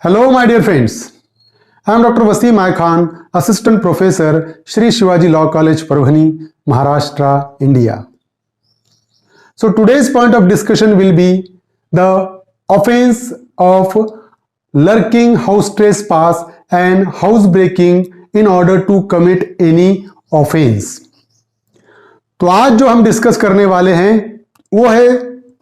Hello, my dear friends. I am Dr. Wasim I Khan, Assistant Professor, Shri Shivaji Law College, Parvani, Maharashtra, India. So today's point of discussion will be the offense of lurking, house trespass and housebreaking in order to commit any offense. तो आज जो हम discuss करने वाले हैं वो है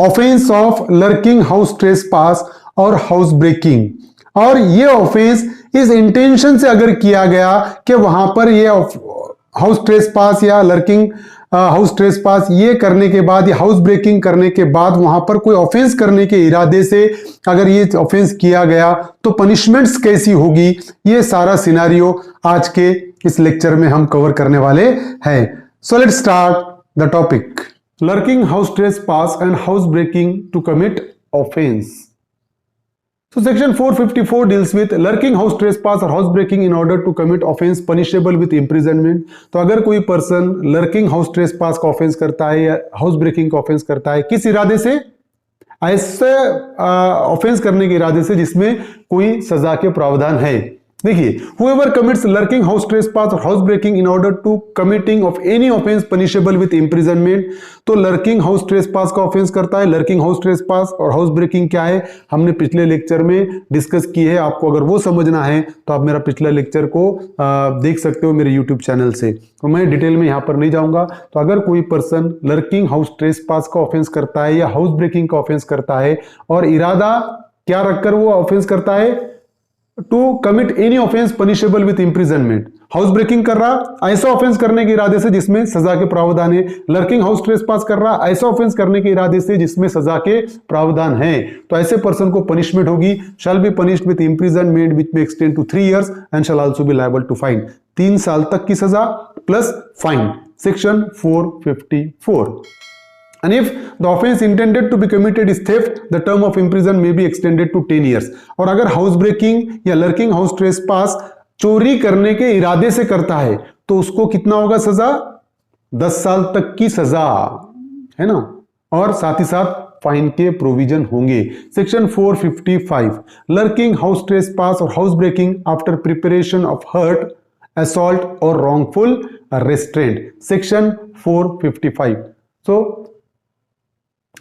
offence of lurking, house trespass और हाउस ब्रेकिंग। और ये ऑफेंस इस इंटेंशन से अगर किया गया कि वहां पर ये हाउस ट्रेसपास या लर्किंग हाउस ट्रेसपास ये करने के बाद या हाउस ब्रेकिंग करने के बाद वहां पर कोई ऑफेंस करने के इरादे से अगर ये ऑफेंस किया गया तो पनिशमेंट्स कैसी होगी, ये सारा सिनेरियो आज के इस लेक्चर में हम कवर करने वाले हैं। So let's start the topic. Lurking, house trespass and house breaking to commit offense. So section 454 deals with lurking, house trespass or house breaking in order to commit offense punishable with imprisonment. तो अगर कोई person lurking, house trespass का offence करता है या house breaking का offence करता है, किस इरादे से? ऐसे ऑफेंस करने के इरादे से जिसमें कोई सजा के प्रावधान है। देखिए, whoever commits lurking, house trespass or house breaking in order to committing of any offense punishable with imprisonment, तो lurking, house trespass का ऑफेंस करता है। lurking, house trespass और house breaking क्या है हमने पिछले लेक्चर में डिस्कस की है। आपको अगर वो समझना है तो आप मेरा पिछला लेक्चर को देख सकते हो मेरे YouTube चैनल से, तो मैं डिटेल में यहाँ पर नहीं जाऊंगा। तो अगर कोई पर्सन lurking, house trespass का ऑफेंस करता है या हाउस ब्रेकिंग का ऑफेंस करता है और इरादा क्या रखकर वो ऑफेंस करता है, to commit any offence punishable with imprisonment, house breaking कर रहा ऐसा ऑफेंस करने के इरादे से जिसमें सजा के प्रावधान है, लर्किंग हाउस ट्रेसपास कर रहा ऐसा ऑफेंस करने के इरादे से जिसमें सजा के प्रावधान है, तो ऐसे पर्सन को पनिशमेंट होगी shall be punished with imprisonment which may extend to 3 years and shall also be liable to fine. 3 साल तक की सजा plus fine, section 454। And if the offense intended to be committed is theft, the term of imprisonment may be extended to 10 years. और अगर house breaking या lurking house trespass चोरी करने के इरादे से करता है तो उसको कितना होगा सजा? 10 साल तक की सजा है ना, और साथ ही साथ फाइन के प्रोविजन होंगे। सेक्शन 455 लर्किंग, हाउस ट्रेसपास और house breaking after preparation of hurt, assault और wrongful restraint, section 455। So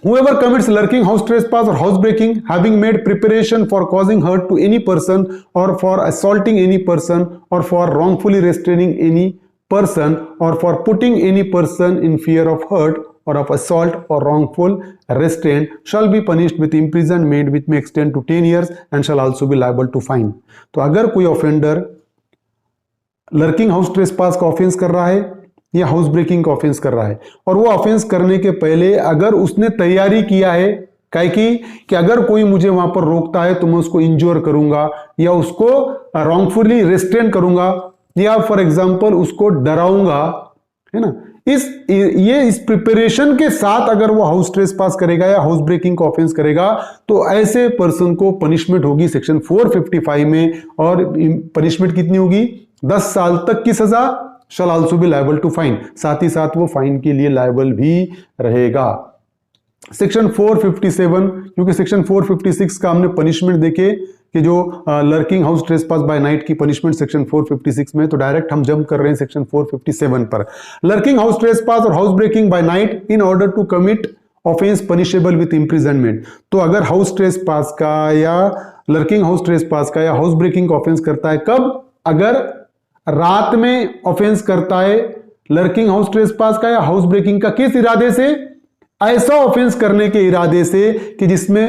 whoever commits lurking, house trespass or house breaking having made preparation for causing hurt to any person or for assaulting any person or for wrongfully restraining any person or for putting any person in fear of hurt or of assault or wrongful restraint shall be punished with imprisonment which may extend to 10 years and shall also be liable to fine। तो अगर कोई offender lurking house trespass का offence कर रहा है या house breaking का offence कर रहा है और वो ऑफेंस करने के पहले अगर उसने तैयारी किया है काहे कि अगर कोई मुझे वहां पर रोकता है तो मैं उसको इंजोर करूंगा या उसको रॉन्गफुली रेस्ट्रेन करूंगा या फॉर एग्जांपल उसको डराऊंगा, है ना, इस प्रिपरेशन के साथ अगर वो हाउस ट्रेसपास करेगा या हाउस ब्रेकिंग का ऑफेंस करेगा तो ऐसे पर्सन को पनिशमेंट होगी सेक्शन 455 में। और पनिशमेंट कितनी होगी? 10 साल तक की सजा, shall also be liable to fine, साथ ही साथ वो फाइन के लिए लायबल भी रहेगा। सेक्शन 457, क्योंकि सेक्शन 456 का हमने पनिशमेंट देखे कि जो lurking house trespass by night की पनिशमेंट सेक्शन 456 में, तो डायरेक्ट हम जंप कर रहे हैं सेक्शन 457 पर। लर्किंग हाउस ट्रेसपास और house breaking by night in order to commit offence punishable with imprisonment. तो अगर हाउस ट्रेसपास का या लर्किंग हाउस ट्रेसपास का या हाउस ब्रेकिंग का ऑफेंस करता है, कब? अगर रात में ऑफेंस करता है लर्किंग हाउस ट्रेसपास का या हाउस ब्रेकिंग का, किस इरादे से? ऐसा ऑफेंस करने के इरादे से कि जिसमें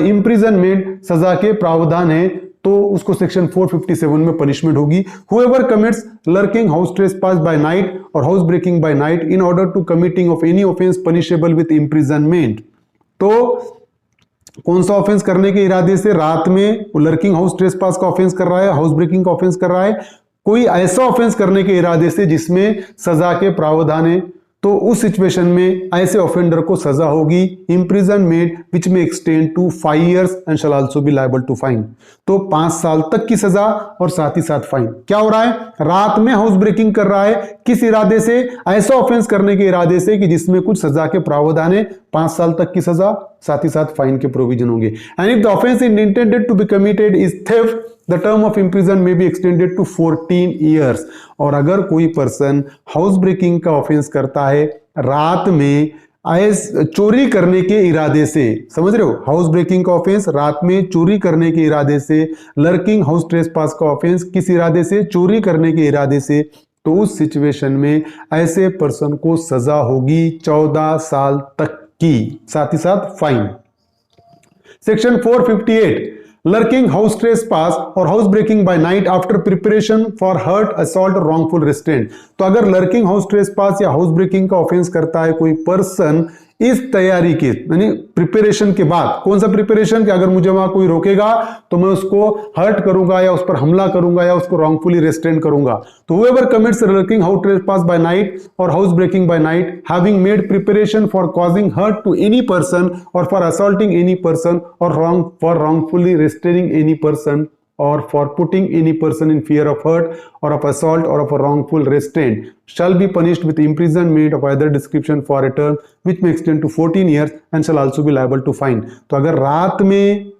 इंप्रिजनमेंट सजा के प्रावधान है, तो उसको सेक्शन 457 में पनिशमेंट होगी। Whoever commits lurking, house trespass by night और house breaking by night in order to committing of any offense punishable with imprisonment, तो कौन सा ऑफेंस करने के इरादे से? रात में लर्किंग हाउस ट्रेसपास का ऑफेंस कर रहा है, हाउस ब्रेकिंग का ऑफेंस कर रहा है, कोई ऐसा ऑफेंस करने के इरादे से जिसमें सजा के प्रावधान है, तो उस सिचुएशन में ऐसे ऑफेंडर को सजा होगी imprisonment which may extend to 5 years and shall also be liable to fine. तो 5 साल तक की सजा और साथ ही साथ फाइन। क्या हो रहा है? रात में हाउस ब्रेकिंग कर रहा है, किस इरादे से? ऐसा ऑफेंस करने के इरादे से कि जिसमें कुछ सजा के प्रावधान है, 5 साल तक की सजा साथ ही साथ फाइन के प्रोविजन होंगे। And if the offence in intended to be committed is theft, the term of imprison may be extended to 14 years. और अगर कोई पर्सन हाउस ब्रेकिंग का ऑफेंस करता है रात में चोरी करने के इरादे से, समझ रहे हो, हाउस ब्रेकिंग का ऑफेंस रात में चोरी करने के इरादे से, लर्किंग हाउस ट्रेसपास का ऑफेंस किस इरादे से, चोरी करने के इरादे से, तो उस सिचुएशन में ऐसे पर्सन को सजा होगी 14 साल तक की, साथ ही साथ fine. Section 458, lurking house trespass और house breaking by night after preparation for hurt, assault और रॉन्गफुल रिस्ट्रेंट। तो अगर लर्किंग हाउस ट्रेसपास या हाउस ब्रेकिंग का ऑफेंस करता है कोई पर्सन इस तैयारी के यानी प्रिपरेशन के बाद, कौन सा प्रिपरेशन, कि अगर मुझे वहां कोई रोकेगा तो मैं उसको हर्ट करूंगा या उस पर हमला करूंगा या उसको रॉन्गफुली रेस्ट्रेंट करूंगा। तो whoever commits lurking house trespass by night or house breaking by night, having made preparation for causing hurt to any person or for assaulting any person or for wrongfully restraining any person or for putting any person in fear of hurt or of assault or of a wrongful restraint, shall be punished with imprisonment of either description for a term which may extend to 14 years and shall also be liable to fine। तो अगर रात में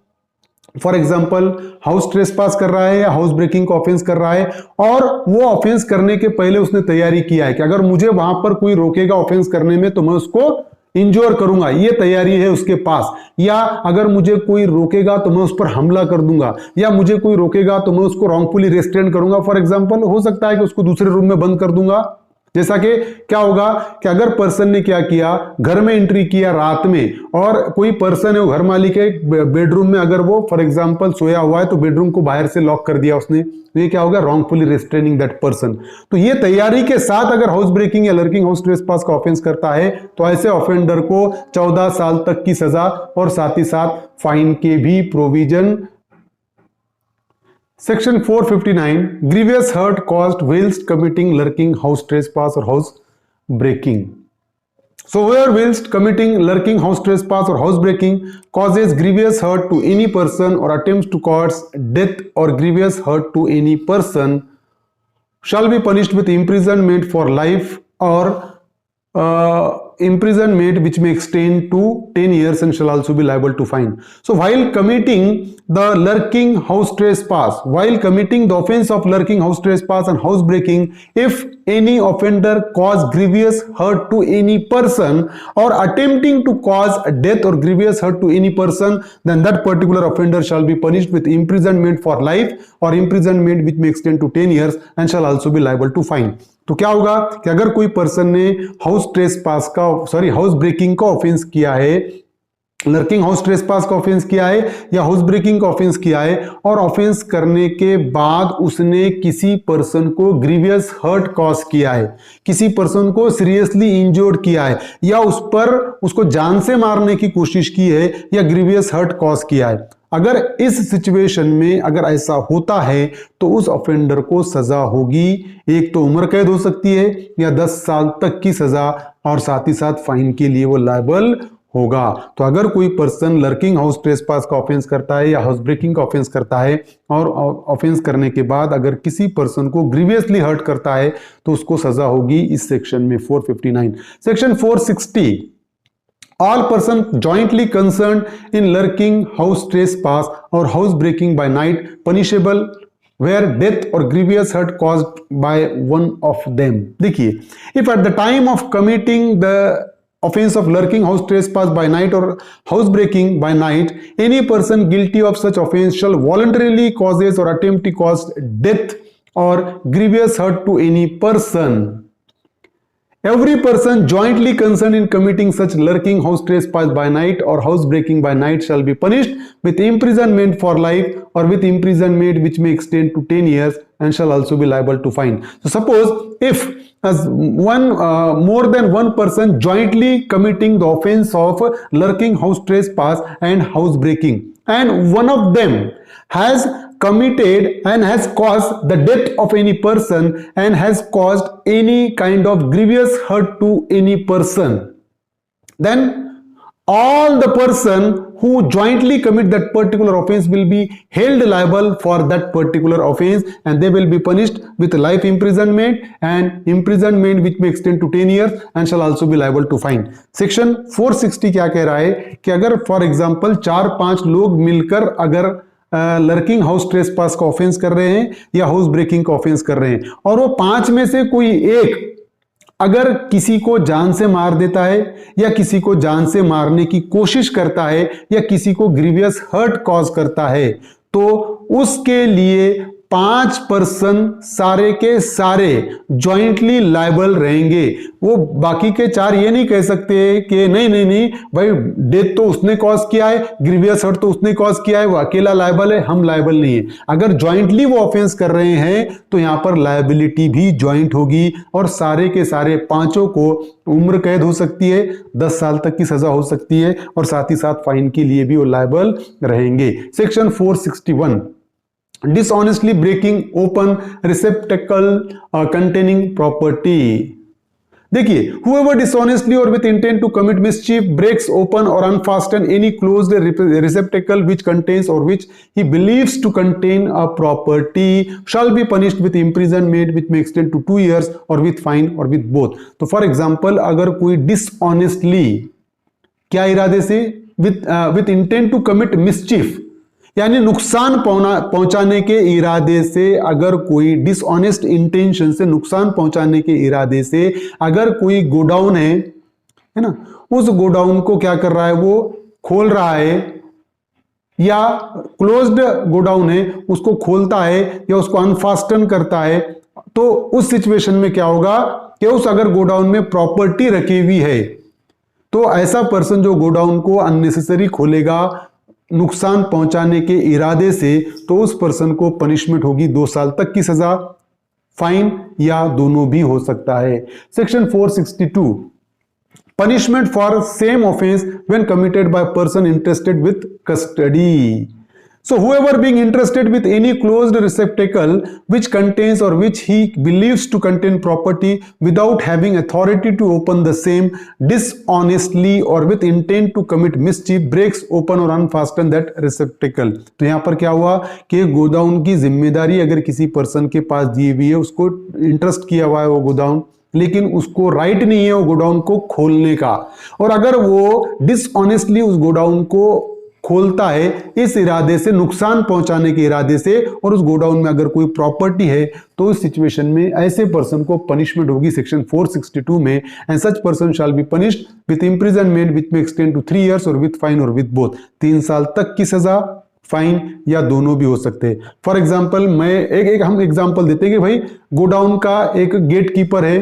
for example house trespass कर रहा है या house breaking का offence कर रहा है और वो ऑफेंस करने के पहले उसने तैयारी किया है कि अगर मुझे वहां पर कोई रोकेगा ऑफेंस करने में तो मैं उसको इंजोर करूंगा, ये तैयारी है उसके पास, या अगर मुझे कोई रोकेगा तो मैं उस पर हमला कर दूंगा, या मुझे कोई रोकेगा तो मैं उसको रॉन्गफुली रेस्ट्रेंट करूंगा। फॉर एग्जांपल हो सकता है कि उसको दूसरे रूम में बंद कर दूंगा। जैसा कि क्या होगा कि अगर पर्सन ने क्या किया, घर में एंट्री किया रात में और कोई पर्सन है वो घर मालिक है बेडरूम में, अगर वो फॉर एग्जांपल सोया हुआ है तो बेडरूम को बाहर से लॉक कर दिया उसने, तो ये क्या होगा, रॉन्गफुली रेस्ट्रेनिंग दैट पर्सन। तो ये तैयारी के साथ अगर हाउस ब्रेकिंग या लर्किंग हाउस ट्रेसपास का ऑफेंस करता है तो ऐसे ऑफेंडर को 14 साल तक की सजा और साथ ही साथ फाइन के भी provision. Section 459, grievous hurt caused whilst committing lurking, house trespass or house breaking. So where whilst committing lurking, house trespass or house breaking causes grievous hurt to any person or attempts to cause death or grievous hurt to any person shall be punished with imprisonment for life or imprisonment which may extend to 10 years and shall also be liable to fine. So while committing the lurking house trespass, while committing the offense of lurking house trespass and house breaking, if any offender cause grievous hurt to any person or attempting to cause death or grievous hurt to any person, then that particular offender shall be punished with imprisonment for life or imprisonment which may extend to 10 years and shall also be liable to fine. तो क्या होगा कि अगर कोई person ने house breaking का offence किया है, लर्किंग हाउस ट्रेसपास का ऑफेंस किया है या हाउस ब्रेकिंग का ऑफेंस किया है और ऑफेंस करने के बाद उसने किसी पर्सन को ग्रीवियस हर्ट कॉज किया है, किसी पर्सन को सीरियसली इंजर्ड किया है या उसको जान से मारने की कोशिश की है या ग्रीवियस हर्ट कॉज किया है, अगर इस सिचुएशन में अगर ऐसा होता है तो उस ऑफेंडर को सजा होगी, एक तो उम्र कैद हो सकती है या 10 साल तक की सजा और साथ ही साथ फाइन के लिए वो लायबल होगा। तो अगर कोई पर्सन लर्किंग हाउस ट्रेसपास का ऑफेंस करता है या हाउस ब्रेकिंग का ऑफेंस करता है और ऑफेंस करने के बाद अगर किसी पर्सन को ग्रीवियसली हर्ट करता है तो उसको सजा होगी इस सेक्शन में 459। Section 460, all person jointly concerned in lurking, house trespass or house breaking by night punishable where death or grievous hurt caused by one of them। देखिए, if at the time of committing the offense of lurking, house trespass by night or house breaking by night, any person guilty of such offense shall voluntarily causes or attempt to cause death or grievous hurt to any person, every person jointly concerned in committing such lurking, house trespass by night or house breaking by night shall be punished with imprisonment for life or with imprisonment which may extend to 10 years and shall also be liable to fine। So suppose if as more than one person jointly committing the offense of lurking, house trespass and house breaking, and one of them has committed and has caused the death of any person and has caused any kind of grievous hurt to any person, then all the person who jointly commit that particular offense will be held liable for that particular offense, and they will be punished with life imprisonment and imprisonment which may extend to 10 years and shall also be liable to fine. Section 460 क्या कह रहा है कि अगर for example 4-5 लोग मिलकर अगर lurking house trespass का ऑफेंस कर रहे हैं या हाउस ब्रेकिंग का ऑफेंस कर रहे हैं और वो 5 में से कोई एक अगर किसी को जान से मार देता है या किसी को जान से मारने की कोशिश करता है या किसी को ग्रीवियस हर्ट कॉज करता है तो उसके लिए 5 पर्सन सारे के सारे जॉइंटली लायबल रहेंगे। वो बाकी के 4 ये नहीं कह सकते कि नहीं भाई डेथ तो उसने कॉज किया है, ग्रीवियस हर्ट तो उसने कॉज किया है, वो अकेला लायबल है, हम लायबल नहीं है। अगर जॉइंटली वो ऑफेंस कर रहे हैं तो यहां पर लायबिलिटी भी जॉइंट होगी और सारे के सारे 5 को उम्र कैद हो सकती है, 10 साल तक की सजा हो सकती है और साथ ही साथ फाइन के लिए भी वो लायबल रहेंगे। Section 461, dishonestly breaking open receptacle containing property। देखिए, whoever dishonestly or with intent to commit mischief breaks open or unfasten any closed receptacle which contains or which he believes to contain a property shall be punished with imprisonment which may extend to 2 years or with fine or with both। तो for example अगर कोई dishonestly क्या इरादे से with intent to commit mischief यानी नुकसान पहुंचाने के इरादे से अगर कोई डिसऑनेस्ट इंटेंशन से नुकसान पहुंचाने के इरादे से अगर कोई गोडाउन है ना, उस गोडाउन को क्या कर रहा है, वो खोल रहा है या क्लोज्ड गोडाउन है उसको खोलता है या उसको अनफास्टन करता है, तो उस सिचुएशन में क्या होगा कि उस अगर गोडाउन में प्रॉपर्टी रखी हुई है तो ऐसा पर्सन जो गोडाउन को अननेसेसरी खोलेगा नुकसान पहुंचाने के इरादे से, तो उस पर्सन को पनिशमेंट होगी 2 साल तक की सजा, फाइन या दोनों भी हो सकता है। Section 462, punishment for same offence when committed by person interested with custody. So whoever being interested with any closed receptacle which contains or which he believes to contain property without having authority to open the same dishonestly or with intent to commit mischief breaks open or unfasten that receptacle। तो यहाँ पर क्या हुआ कि godown की जिम्मेदारी अगर किसी पर्सन के पास दी हुई है, उसको इंटरेस्ट किया हुआ है वो गोदाउन, लेकिन उसको राइट नहीं है वो गोडाउन को खोलने का, और अगर वो डिसऑनेस्टली उस गोडाउन को खोलता है इस इरादे से नुकसान पहुंचाने के इरादे से और उस गोडाउन में अगर कोई प्रॉपर्टी है तो इस सिचुएशन में ऐसे पर्सन को पनिशमेंट होगी सेक्शन 462 में, and such person shall be punished with imprisonment which may extend to 3 years और विथ फाइन और विथ बोथ, 3 साल तक की सजा, फाइन या दोनों भी हो सकते हैं। फॉर एग्जाम्पल मैं हम एग्जाम्पल देते हैं कि भाई गोडाउन का एक गेट कीपर है,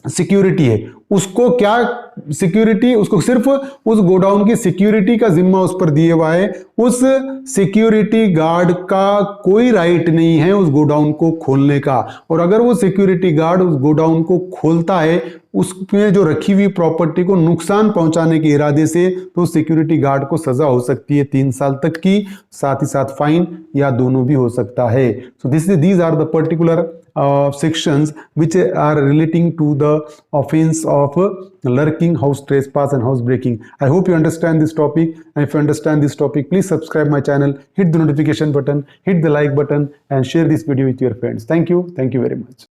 सिक्योरिटी है, उसको क्या सिक्योरिटी, उसको सिर्फ उस गोडाउन की सिक्योरिटी का जिम्मा उस पर दिया हुआ है, उस सिक्योरिटी गार्ड का कोई राइट नहीं है उस गोडाउन को खोलने का, और अगर वो सिक्योरिटी गार्ड उस गोडाउन को खोलता है उसमें जो रखी हुई प्रॉपर्टी को नुकसान पहुंचाने के इरादे से, तो सिक्योरिटी गार्ड को सजा हो सकती है 3 साल तक की, साथ ही साथ फाइन या दोनों भी हो सकता है। सो these are the particular sections which are relating to the offense of lurking, house trespass and house breaking. I hope you understand this topic, and if you understand this topic, please subscribe my channel, hit the notification button, hit the like button and share this video with your friends. Thank you very much.